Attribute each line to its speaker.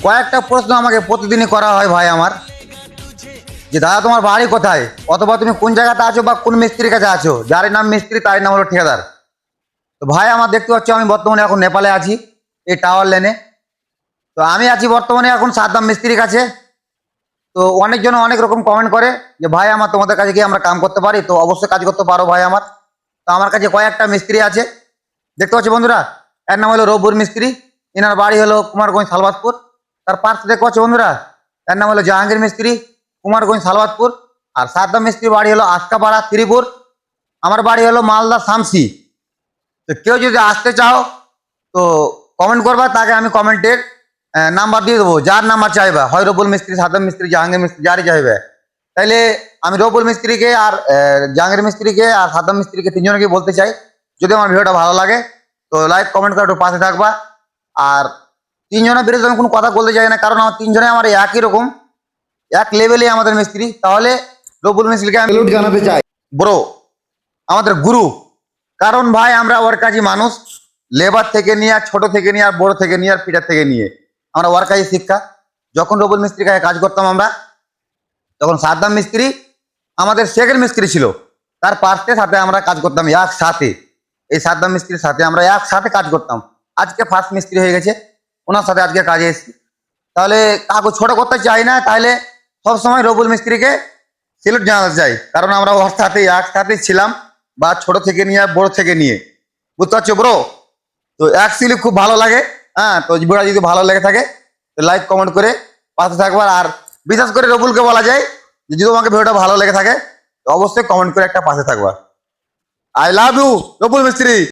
Speaker 1: কয়েকটা প্রশ্ন আমাকে প্রতিদিনই করা হয় ভাই আমার, যে দাদা তোমার বাড়ি কোথায়, অথবা তুমি কোন জায়গাতে আছো বা কোন মিস্ত্রির কাছে আছো, যার নাম মিস্ত্রি তার নাম হলো ঠিকাদার। তো ভাই আমার দেখতে পাচ্ছ আমি বর্তমানে এখন নেপালে আছি, এই টাওয়ার লেনে। তো আমি আছি বর্তমানে এখন সাদ্দাম মিস্ত্রির কাছে। তো অনেকজন অনেক রকম কমেন্ট করে যে ভাই আমার তোমাদের কাছে গিয়ে আমরা কাম করতে পারি, তো অবশ্যই কাজ করতে পারো ভাই আমার। তো আমার কাছে কয়েকটা মিস্ত্রি আছে, দেখতে পাচ্ছি বন্ধুরা। এর নাম হলো রবুর মিস্ত্রি, এনার বাড়ি হলো কুমারগঞ্জ সালবাতপুর। তার পাশে দেখতে পাচ্ছি বন্ধুরা, এর নাম হলো জাহাঙ্গীর মিস্ত্রি, কুমারগঞ্জ সালবাতপুর। আর সাদ্দাম মিস্ত্রি বাড়ি হলো আজকাপাড়া ত্রিপুর। আমার বাড়ি হলো মালদা শামসি। তো কেউ যদি আসতে চাও তো কমেন্ট করবা, তাকে আমি কমেন্টের নাম্বার দিয়ে দেবো, যার নাম্বার চাইবা, হয় রবুল মিস্ত্রি, সাদ্দাম মিস্ত্রি, জাহাঙ্গীর মিস্ত্রি, যারই চাইবে। তাইলে আমি রবুল মিস্ত্রিকে আর জাহাঙ্গীর মিস্ত্রিকে আর সাদ্দাম মিস্ত্রিকে তিনজনকে বলতে চাই, যদি আমার ভিডিওটা ভালো লাগে তো লাইক কমেন্ট করে একটু পাশে থাকবা। আর তিনজনের বিরুদ্ধে আমি কোনো কথা বলতে চাই না, কারণ আমার তিনজনে আমার একই রকম, এক লেভেলে আমাদের মিস্ত্রি। তাহলে রবুল মিস্ত্রিকে আমি স্যালুট জানাতে চাই, ব্রো, আমাদের গুরু। কারণ ভাই আমরা ওর কাজই মানুষ, লেবার থেকে নিয়ে আর ছোট থেকে নিয়ে আর বড় থেকে নিয়ে আর পিটার থেকে নিয়ে আমরা ওর কাজই শিক্ষা। যখন রবুল মিস্ত্রির কাছে কাজ করতাম আমরা, তখন সাদ্দাম মিস্ত্রি আমাদের সেকেন্ড মিস্ত্রি ছিল, তার পাশে সাথে আমরা কাজ করতাম একসাথে। এই সাদ্দাম মিস্ত্রির সাথে আমরা একসাথে কাজ করতাম। আজকে ফার্স্ট মিস্ত্রি হয়ে গেছে, ওনার সাথে আজকে কাজে এসেছি। তাহলে কাউকে ছোট করতে চাই না, তাহলে সবসময় রবুল মিস্ত্রিকে সেলুট জানাতে চাই, কারণ আমরা ওর সাথে একসাথে ছিলাম, বা ছোট থেকে নিয়ে আর বড় থেকে নিয়ে, বুঝতে পারছো ব্রো? তো অ্যাকচুয়ালি খুব ভালো লাগে। হ্যাঁ, তো ভিডিওটা যদি ভালো লেগে থাকে তো লাইক কমেন্ট করে পাশে থাকবার। আর বিশেষ করে রবুলকে বলা যায় যে যদি তোমাকে ভিডিওটা ভালো লেগে থাকে তো অবশ্যই কমেন্ট করে একটা পাশে থাকবা। আই লাভ ইউ রবুল মিস্ত্রি।